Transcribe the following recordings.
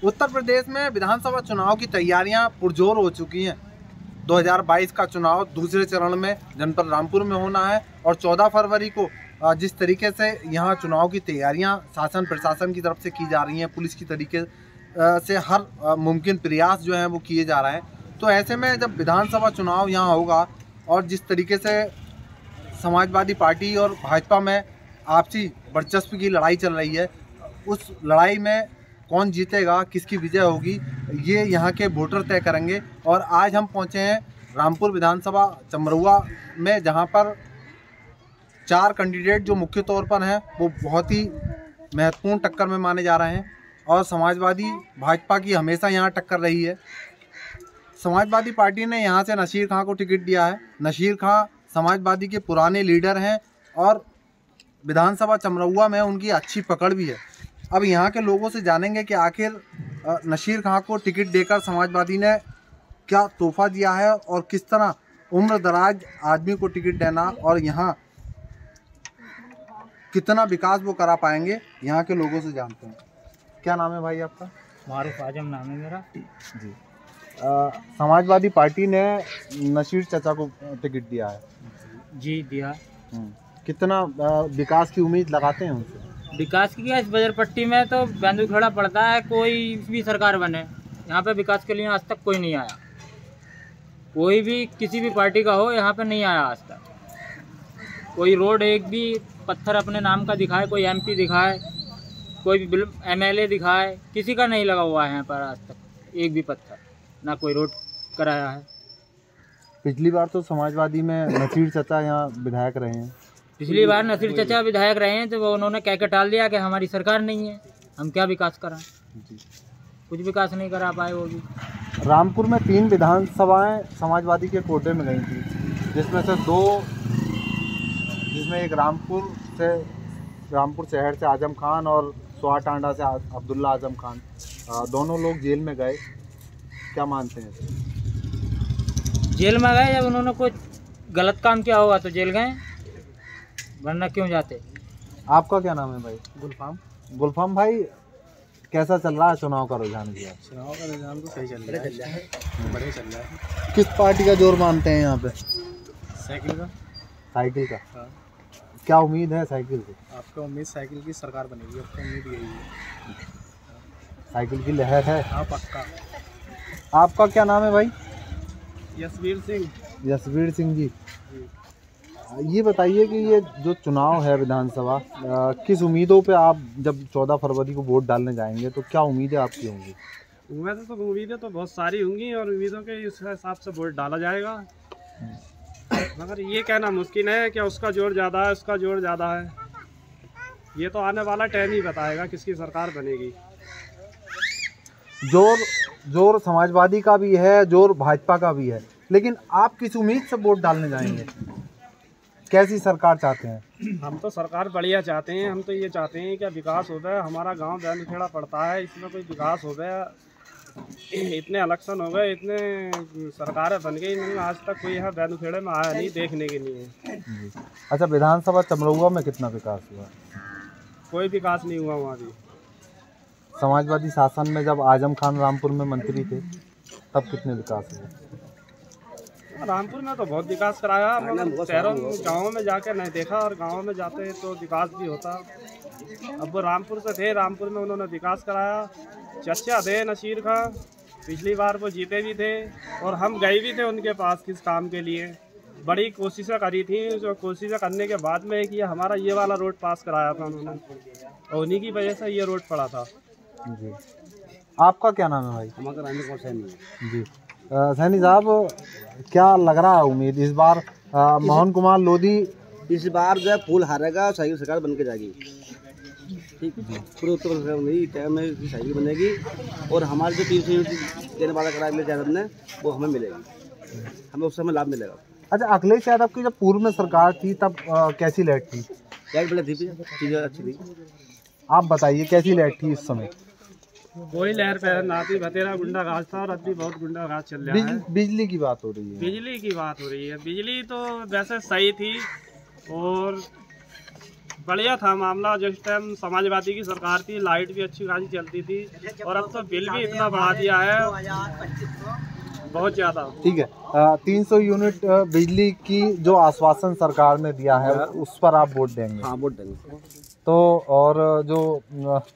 उत्तर प्रदेश में विधानसभा चुनाव की तैयारियां पुरजोर हो चुकी हैं। 2022 का चुनाव दूसरे चरण में जनपद रामपुर में होना है और 14 फरवरी को जिस तरीके से यहाँ चुनाव की तैयारियां शासन प्रशासन की तरफ से की जा रही हैं, पुलिस की तरीके से हर मुमकिन प्रयास जो हैं वो किए जा रहे हैं। तो ऐसे में जब विधानसभा चुनाव यहाँ होगा और जिस तरीके से समाजवादी पार्टी और भाजपा में आपसी वर्चस्व की लड़ाई चल रही है, उस लड़ाई में कौन जीतेगा, किसकी विजय होगी, ये यहाँ के वोटर तय करेंगे। और आज हम पहुँचे हैं रामपुर विधानसभा चमरुआ में, जहाँ पर 4 कैंडिडेट जो मुख्य तौर पर हैं वो बहुत ही महत्वपूर्ण टक्कर में माने जा रहे हैं और समाजवादी भाजपा की हमेशा यहाँ टक्कर रही है। समाजवादी पार्टी ने यहाँ से नसीर खां को टिकट दिया है। नसीर खां समाजवादी के पुराने लीडर हैं और विधानसभा चमरुआ में उनकी अच्छी पकड़ भी है। अब यहाँ के लोगों से जानेंगे कि आखिर नसीर खां को टिकट देकर समाजवादी ने क्या तोहफा दिया है और किस तरह उम्र दराज आदमी को टिकट देना और यहाँ कितना विकास वो करा पाएंगे, यहाँ के लोगों से जानते हैं। क्या नाम है भाई आपका? मारूफ आजम नाम है मेरा जी। समाजवादी पार्टी ने नसीर चाचा को टिकट दिया है। जी दिया। कितना विकास की उम्मीद लगाते हैं उनसे? विकास की इस बजरपट्टी में तो बेंदू खड़ा पड़ता है, कोई भी सरकार बने यहाँ पे विकास के लिए आज तक कोई नहीं आया। कोई भी किसी भी पार्टी का हो यहाँ पे नहीं आया आज तक। कोई रोड एक भी पत्थर अपने नाम का दिखाए, कोई एमपी दिखाए, कोई भी एमएलए दिखाए, किसी का नहीं लगा हुआ है यहाँ पर आज तक एक भी पत्थर, ना कोई रोड कराया है। पिछली बार तो समाजवादी में नसीर चाचा यहाँ विधायक रहे हैं। पिछली बार नसीर चाचा विधायक रहे हैं तो वो उन्होंने कह के टाल दिया कि हमारी सरकार नहीं है, हम क्या विकास कराएं। कुछ विकास नहीं करा पाए वो भी। रामपुर में 3 विधानसभाएं समाजवादी के कोटे में गई थी, जिसमें से 2, जिसमें एक रामपुर शहर से आजम खान और स्वाटांडा से अब्दुल्ला आजम खान, दोनों लोग जेल में गए। क्या मानते हैं? जेल में गए, जब उन्होंने कुछ गलत काम किया होगा तो जेल गए, वरना क्यों जाते। आपका क्या नाम है भाई? गुलफाम भाई, कैसा चल रहा है चुनाव का रुझान? चुनाव का रुझान तो सही चल रहा है, बढ़िया चल रहा है। किस पार्टी का जोर मानते हैं यहाँ पे? साइकिल का। साइकिल का? हाँ। क्या उम्मीद है साइकिल से? आपका उम्मीद साइकिल की सरकार बनेगी, आपका उम्मीद यही है। साइकिल की लहर है? हाँ पक्का। आपका क्या नाम है भाई? यशवीर सिंह। यशवीर सिंह जी, ये बताइए कि ये जो चुनाव है विधानसभा, किस उम्मीदों पे आप जब 14 फरवरी को वोट डालने जाएंगे तो क्या उम्मीदें आपकी होंगी? उम्मीदें तो बहुत सारी होंगी और उम्मीदों के हिसाब से वोट डाला जाएगा। मगर ये कहना मुश्किल है कि उसका जोर ज़्यादा है, उसका जोर ज़्यादा है। ये तो आने वाला टाइम ही बताएगा किसकी सरकार बनेगी। जोर समाजवादी का भी है, जोर भाजपा का भी है, लेकिन आप किस उम्मीद से वोट डालने जाएंगे? कैसी सरकार चाहते हैं? हम तो सरकार बढ़िया चाहते हैं। हम तो ये चाहते हैं कि विकास हो गया। हमारा गांव बैनखेड़ा पड़ता है, इसमें कोई विकास हो गया। इतने इलेक्शन हो गए, इतने सरकारें बन गई, लेकिन आज तक कोई यहाँ बैनखेड़े में आया नहीं देखने के लिए। अच्छा, विधानसभा चमरुआ में कितना विकास हुआ? कोई विकास नहीं हुआ वहाँ भी। समाजवादी शासन में जब आजम खान रामपुर में मंत्री थे तब कितने विकास हुए? रामपुर में तो बहुत विकास कराया, मगर शहरों गाँवों में जाके नहीं देखा, और गाँवों में जाते तो विकास भी होता। अब वो रामपुर से थे, रामपुर में उन्होंने विकास कराया। चचा थे नसीर खां, पिछली बार वो जीते भी थे और हम गए भी थे उनके पास किस काम के लिए। बड़ी कोशिशें करी थी, जो कोशिशें करने के बाद में कि हमारा ये वाला रोड पास कराया था उन्होंने, और उन्हीं की वजह से ये रोड पड़ा था। जी। आपका क्या नाम है भाई? हमारा रानी सैनी। जी। सैनी साहब, क्या लग रहा है उम्मीद इस बार? मोहन कुमार लोधी इस बार जो है फूल हारेगा, साइकिल सरकार बन के जाएगी। ठीक है, पूरे उत्तर प्रदेश में टाइम में साइकिल बनेगी और हमारे जो 300 यूनिट देने वाला कराया मिले हमने, वो हमें मिलेगी, हमें उस समय लाभ मिलेगा। अच्छा, अखिलेश यादव की जब पूर्व में सरकार थी तब कैसी लाइट थी? लाइट बड़ी थी, चीज़ें अच्छी थी। आप बताइए कैसी लाइट थी इस समय? कोई लहर पहर ना थी, बतेरा गुंडा घास था और अभी बहुत गुंडा घास चल रहा है। बिजली की बात हो रही है? बिजली की बात हो रही है। बिजली तो वैसे सही थी और बढ़िया था मामला। जिस टाइम समाजवादी की सरकार थी लाइट भी अच्छी खासी चलती थी, और अब तो बिल भी इतना बढ़ा दिया है बहुत ज़्यादा। ठीक है, 300 यूनिट बिजली की जो आश्वासन सरकार ने दिया है उस पर आप वोट देंगे? हाँ, वोट देंगे। तो और जो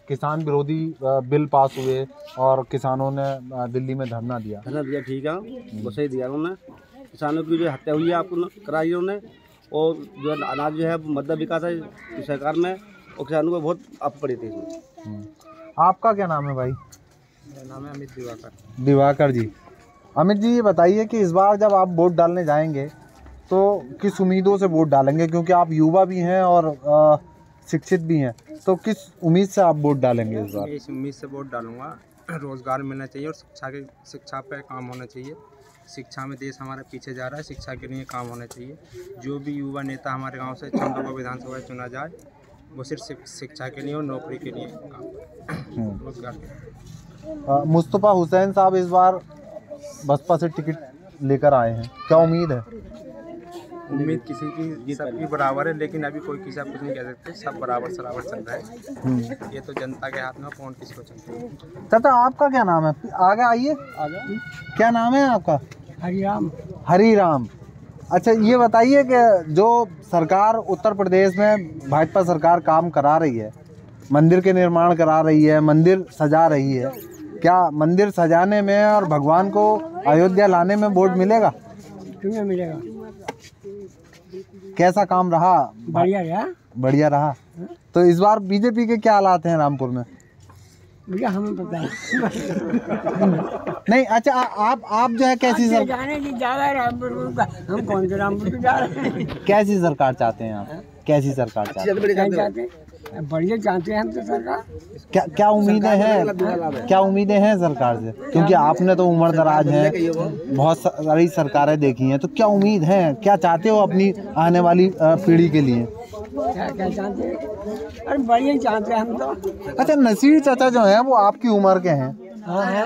किसान विरोधी बिल पास हुए और किसानों ने दिल्ली में धरना दिया, ठीक है, वो सही दिया उन्होंने। किसानों की जो हत्या हुई है आपको कराई उन्होंने, और जो अनाज जो है मध्य विकास है सरकार में, और किसानों को बहुत आप पड़ी थी इसमें। आपका क्या नाम है भाई? मेरा नाम है अमित दिवाकर। दिवाकर जी, अमित जी ये बताइए कि इस बार जब आप वोट डालने जाएंगे तो किस उम्मीदों से वोट डालेंगे, क्योंकि आप युवा भी हैं और शिक्षित भी हैं, तो किस उम्मीद से आप वोट डालेंगे इस बार? इस उम्मीद से वोट डालूंगा, रोजगार मिलना चाहिए और शिक्षा पे काम होना चाहिए। शिक्षा में देश हमारा पीछे जा रहा है, शिक्षा के लिए काम होना चाहिए। जो भी युवा नेता हमारे गांव से चंद्रपुर विधानसभा चुना जाए वो सिर्फ शिक्षा के लिए और नौकरी के लिए काम, रोजगार के। मुस्तफ़ा हुसैन साहब इस बार बसपा से टिकट लेकर आए हैं, क्या उम्मीद है? उम्मीद किसी की सबकी बराबर है, लेकिन अभी कोई किसी कुछ नहीं कह सकते, सब बराबर सराबर चल रहा है। ये तो जनता के हाथ में, कौन किसको चलता है। चाचा आपका क्या नाम है? आगे आइए। क्या नाम है आपका? हरिराम। हरिराम। अच्छा ये बताइए कि जो सरकार उत्तर प्रदेश में भाजपा सरकार काम करा रही है, मंदिर के निर्माण करा रही है, मंदिर सजा रही है, क्या मंदिर सजाने में और भगवान को अयोध्या लाने में वोट मिलेगा? क्यों मिलेगा? कैसा काम रहा? बढ़िया रहा। बढ़िया रहा। तो इस बार बीजेपी के क्या हालात हैं रामपुर में? भैया हमें पता है। नहीं अच्छा आप जो है कैसी जाने की जा रहा है रामपुर का, हम कौन से रामपुर जा रहे हैं? कैसी सरकार चाहते हैं आप? कैसी सरकार चाहते हैं? बढ़िया चाहते हैं हम तो सरकार। क्या उम्मीदें हैं? क्या उम्मीदें हैं सरकार से? क्योंकि आपने तो उम्र दराज है, बहुत सारी सरकारें देखी हैं, तो क्या उम्मीद है, क्या चाहते हो अपनी आने वाली पीढ़ी के लिए? क्या चाहते हैं? अरे बढ़िया चाहते हैं हम तो। अच्छा नसीर चाचा जो हैं वो आपकी उम्र के हैं,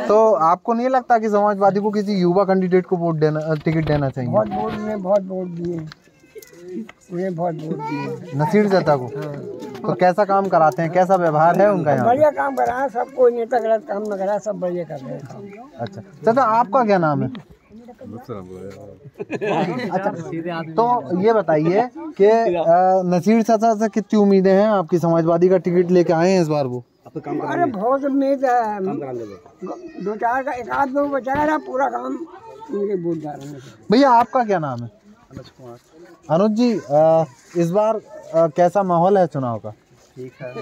तो आपको नहीं लगता कि समाजवादी को किसी युवा कैंडिडेट को टिकट देना चाहिए? बहुत वोट दिए, उन्हें बहुत वोट दिए नसीर चाचा को। तो कैसा काम कराते हैं, कैसा व्यवहार है उनका यहाँ? बढ़िया काम करा है, सब कोई नेता गलत काम न करा, सब बढ़िया कर रहे हैं। अच्छा चाचा आपका क्या नाम है? अच्छा तो ये बताइए कि नसीर चाचा से कितनी उम्मीदें हैं आपकी? समाजवादी का टिकट लेके आए हैं इस बार वो? अरे बहुत उम्मीद है, दो चार का एक आध दो बचा रहा, पूरा काम उनके वोट डालेंगे। भैया आपका क्या नाम है? अनुज जी इस बार कैसा माहौल है चुनाव का? ठीक है।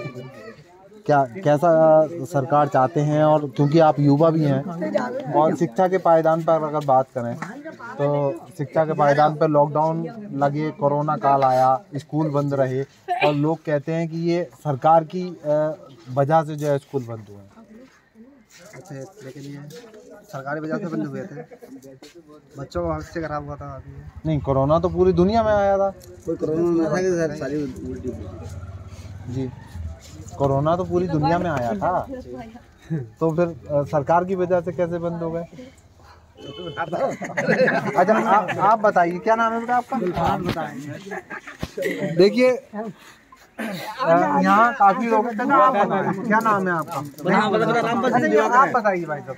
कैसा सरकार चाहते हैं? और क्योंकि आप युवा भी हैं और शिक्षा के पायदान पर अगर बात करें तो शिक्षा के पायदान पर लॉकडाउन लगे, कोरोना काल आया, स्कूल बंद रहे और लोग कहते हैं कि ये सरकार की वजह से जो है स्कूल बंद हुए। अच्छा लेकिन ये सरकारी वजह से बंद हुए थे, बच्चों का भविष्य खराब हुआ था। नहीं कोरोना तो पूरी दुनिया में आया था। कोई कोरोना नहीं था कि सारी जी कोरोना तो पूरी दुनिया में आया था, तो फिर सरकार की वजह से कैसे बंद हो गए? अच्छा आप बताइए क्या नाम है बेटा आपका? देखिए यहाँ काफी लोग हैं, क्या नाम है आपका? आप बताइए भाई साहब,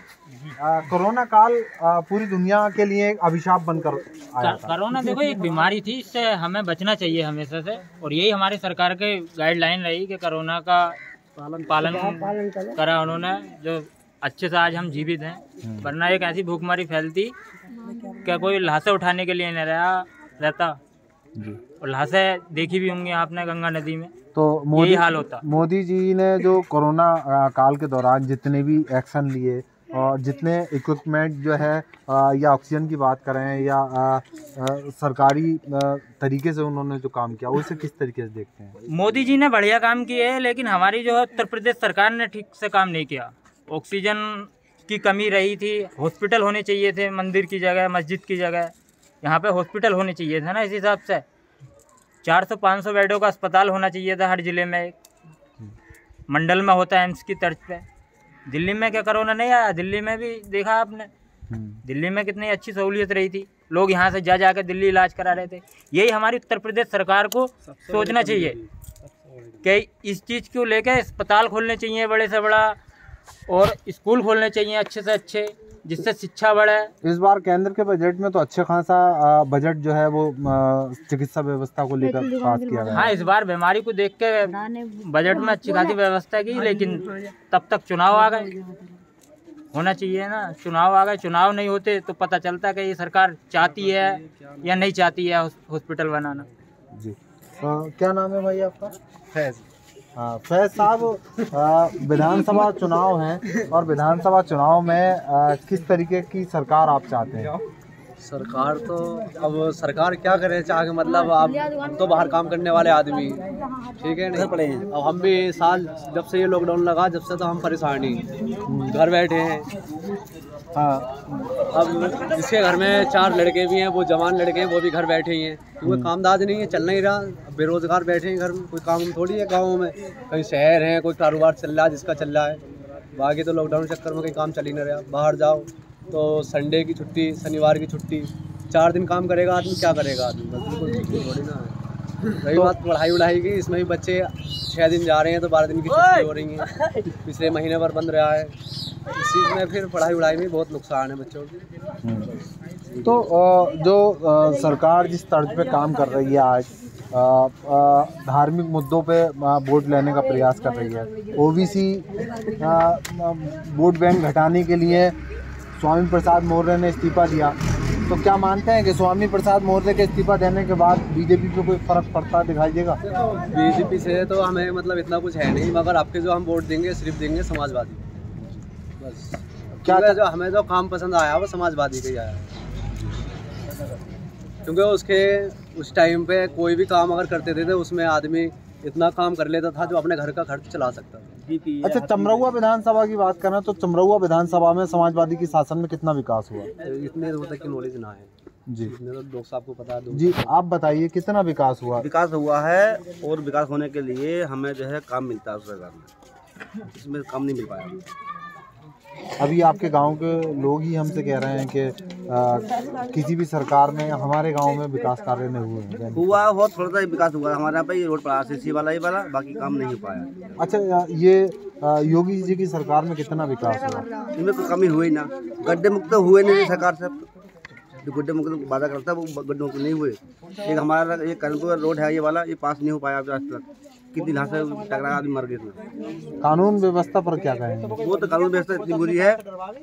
कोरोना काल पूरी दुनिया के लिए एक अभिशाप बनकर आया था। कोरोना देखो एक बीमारी थी, इससे हमें बचना चाहिए हमेशा से, और यही हमारी सरकार के गाइडलाइन रही कि कोरोना का पालन करा उन्होंने, जो अच्छे से आज हम जीवित हैं। वरना एक ऐसी भूखमरी फैलती क्या कोई लाशें उठाने के लिए नहीं रहता, और लाशें देखी भी होंगी आपने गंगा नदी में, तो यही हाल होता। मोदी जी ने जो कोरोना काल के दौरान जितने भी एक्शन लिए और जितने इक्विपमेंट जो है या ऑक्सीजन की बात करें या सरकारी तरीके से उन्होंने जो काम किया उसे किस तरीके से देखते हैं? मोदी जी ने बढ़िया काम किए हैं, लेकिन हमारी जो है उत्तर प्रदेश सरकार ने ठीक से काम नहीं किया। ऑक्सीजन की कमी रही थी, हॉस्पिटल होने चाहिए थे मंदिर की जगह, मस्जिद की जगह, यहाँ पे हॉस्पिटल होने चाहिए थे ना। इस हिसाब से 400-500 बेडों का अस्पताल होना चाहिए था हर जिले में, एक मंडल में होता है एम्स की तर्ज पे। दिल्ली में क्या कोरोना नहीं आया? दिल्ली में भी देखा आपने, दिल्ली में कितनी अच्छी सहूलियत रही थी, लोग यहाँ से जा के दिल्ली इलाज करा रहे थे। यही हमारी उत्तर प्रदेश सरकार को सोचना चाहिए कि इस चीज़ को लेके अस्पताल खोलने चाहिए बड़े से बड़ा, और स्कूल खोलने चाहिए अच्छे से अच्छे, जिससे शिक्षा बढ़े। इस बार केंद्र के बजट में तो अच्छे खासा बजट जो है वो चिकित्सा व्यवस्था को लेकर पास किया गया। हाँ, इस बार बीमारी को देख के बजट में अच्छी खासी व्यवस्था की, लेकिन तब तक चुनाव आ गए, होना चाहिए ना, चुनाव आ गए। चुनाव नहीं होते तो पता चलता कि ये सरकार चाहती है या नहीं चाहती है हॉस्पिटल बनाना। जी क्या नाम है भाई आपका? फैज़। हाँ फैज़ साहब, विधानसभा चुनाव हैं और विधानसभा चुनाव में किस तरीके की सरकार आप चाहते हैं? सरकार तो अब सरकार क्या करे चाह के, मतलब अब हम तो बाहर काम करने वाले आदमी, ठीक है नहीं पड़े हैं। अब हम भी साल जब से ये लॉकडाउन लगा जब से तो हम परेशान ही घर बैठे हैं। हाँ, अब जिसके घर में 4 लड़के भी हैं, वो जवान लड़के हैं, वो भी घर बैठे ही हैं क्योंकि कामकाज नहीं है, चल नहीं रहा, बेरोजगार बैठे हैं घर में, कोई काम थोड़ी है गाँव में। कहीं शहर है, कोई कारोबार चल रहा है जिसका चल रहा है, बाकी तो लॉकडाउन चक्कर में कहीं काम चल ही नहीं रहा। बाहर जाओ तो संडे की छुट्टी, शनिवार की छुट्टी, 4 दिन काम करेगा आदमी, क्या करेगा आदमी, बिल्कुल थोड़ी ना है। रही बात पढ़ाई की, इसमें भी बच्चे 6 दिन जा रहे हैं तो 12 दिन की छुट्टी हो रही है, पिछले महीने भर बंद रहा है। इस चीज़ में फिर पढ़ाई में बहुत नुकसान है बच्चों को। तो जो सरकार जिस तर्ज पे काम कर रही है आज, धार्मिक मुद्दों पे वोट लेने का प्रयास कर रही है, ओबीसी वोट बैंक घटाने के लिए स्वामी प्रसाद मौर्य ने इस्तीफा दिया, तो क्या मानते हैं कि स्वामी प्रसाद मौर्य के इस्तीफा देने के बाद बीजेपी पे कोई फर्क पड़ता दिखाई देगा? बीजेपी से तो हमें मतलब इतना कुछ है नहीं, मगर आपके जो हम वोट देंगे सिर्फ देंगे समाजवादी, बस। क्या जो हमें जो काम पसंद आया वो समाजवादी का ही आया, क्योंकि उसके उस टाइम पे कोई भी काम अगर करते थे तो उसमें आदमी इतना काम कर लेता था जो अपने घर का खर्च चला सकता था। अच्छा, चमरौआ विधानसभा की बात करें तो चमरौआ विधानसभा में समाजवादी के शासन में कितना विकास हुआ? इतने दूर तक की नॉलेज ना है जी, इतने तो लोग साहब को पता है। जी आप बताइए कितना विकास हुआ? विकास हुआ है, और विकास होने के लिए हमें जो है काम मिलता है सरकार में, इसमें काम नहीं मिल पाया। अभी आपके गांव के लोग ही हमसे कह रहे हैं कि किसी भी सरकार में हमारे गांव में विकास कार्य नहीं हुए। हुआ बहुत थोड़ा सा विकास हुआ हमारे यहाँ पे, ये रोड पर RCC वाला ही वाला, बाकी काम नहीं हो पाया। अच्छा, ये योगी जी की सरकार में कितना विकास हुआ? इनमें कोई कमी हुई ना, गड्ढे मुक्त हुए नहीं सरकार से, जो गड्ढे मुक्त वादा करता है वो गड्ढे मुक्त नहीं हुए। एक हमारा ये कानपुर रोड है ये वाला, ये पास नहीं हो पाया आज तक, कितनी घास से टकरा आदमी मर गए इसमें। कानून व्यवस्था पर क्या कहेंगे? वो तो कानून व्यवस्था इतनी बुरी है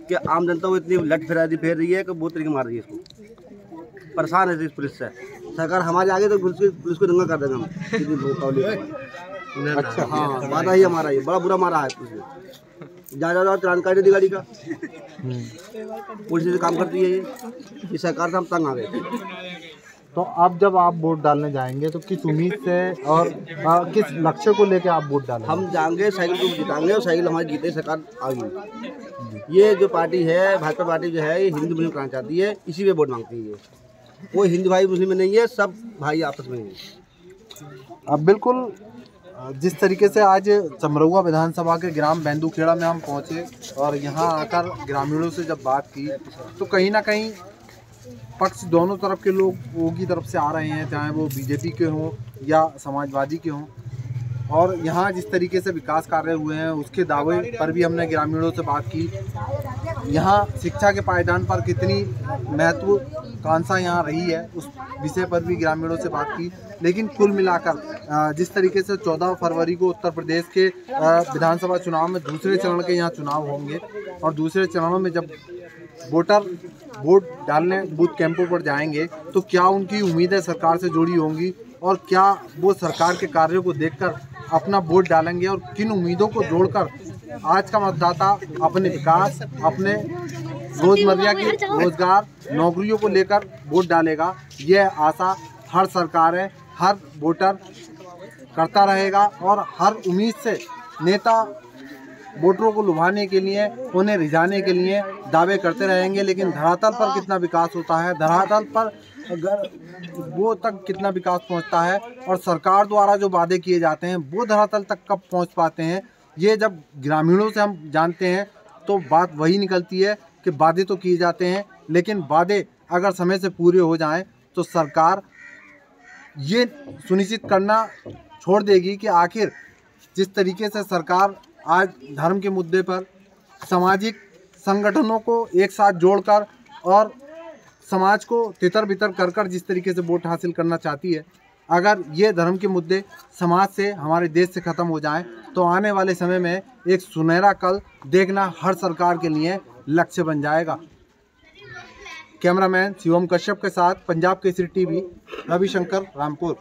कि आम जनता को इतनी लट फेर रही है कि बहुत तरीके मार रही है इसको, परेशान है इस पुलिस से। सरकार हमारे आगे तो पुलिस को दंगा कर देगा हम, कितनी। अच्छा हाँ, वादा ही हमारा, ये बड़ा बुरा मारा है पुलिस ने, जहाँ जाओ चालान काट दी गाड़ी का, पुलिस से काम करती है ये सरकार से हम तंग आ गए। तो अब जब आप वोट डालने जाएंगे तो किस उम्मीद से और किस लक्ष्य को लेकर आप वोट डालेंगे? हम जाएंगे साइकिल को जिताएंगे, और साइकिल हमारी जीते सरकार आ गई। ये जो पार्टी है भाजपा पार्टी जो है, ये हिंदू मुस्लिम कराना चाहती है, इसी पे वोट मांगती है। कोई हिंदू भाई मुस्लिम में नहीं है, सब भाई आपस में है। अब बिल्कुल जिस तरीके से आज चमरौआ विधानसभा के ग्राम बेंदूखेड़ा में हम पहुंचे और यहाँ आकर ग्रामीणों से जब बात की तो कहीं ना कहीं पक्ष दोनों तरफ के लोगों की तरफ से आ रहे हैं, चाहे वो बीजेपी के हों या समाजवादी के हों। और यहाँ जिस तरीके से विकास कार्य हुए हैं उसके दावे पर भी हमने ग्रामीणों से बात की। यहाँ शिक्षा के पायदान पर कितनी महत्वाकांक्षा यहाँ रही है उस विषय पर भी ग्रामीणों से बात की। लेकिन कुल मिलाकर जिस तरीके से 14 फरवरी को उत्तर प्रदेश के विधानसभा चुनाव में दूसरे चरण के यहाँ चुनाव होंगे और दूसरे चरणों में जब वोटर वोट डालने बूथ कैंपों पर जाएंगे तो क्या उनकी उम्मीदें सरकार से जुड़ी होंगी और क्या वो सरकार के कार्यों को देखकर अपना वोट डालेंगे और किन उम्मीदों को जोड़कर आज का मतदाता अपने विकास, अपने रोजमर्रा की रोजगार, नौकरियों को लेकर वोट डालेगा। यह आशा हर सरकार है, हर वोटर करता रहेगा और हर उम्मीद से नेता वोटरों को लुभाने के लिए, उन्हें रिझाने के लिए दावे करते रहेंगे। लेकिन धरातल पर कितना विकास होता है, धरातल पर अगर वो तक कितना विकास पहुंचता है और सरकार द्वारा जो वादे किए जाते हैं वो धरातल तक कब पहुंच पाते हैं, ये जब ग्रामीणों से हम जानते हैं तो बात वही निकलती है कि वादे तो किए जाते हैं लेकिन वादे अगर समय से पूरे हो जाएं तो सरकार ये सुनिश्चित करना छोड़ देगी कि आखिर जिस तरीके से सरकार आज धर्म के मुद्दे पर सामाजिक संगठनों को एक साथ जोड़कर और समाज को तितर बितर कर जिस तरीके से वोट हासिल करना चाहती है, अगर ये धर्म के मुद्दे समाज से, हमारे देश से ख़त्म हो जाएं तो आने वाले समय में एक सुनहरा कल देखना हर सरकार के लिए लक्ष्य बन जाएगा। कैमरामैन शिवम कश्यप के साथ पंजाब केसरी टीवी, रविशंकर, रामपुर।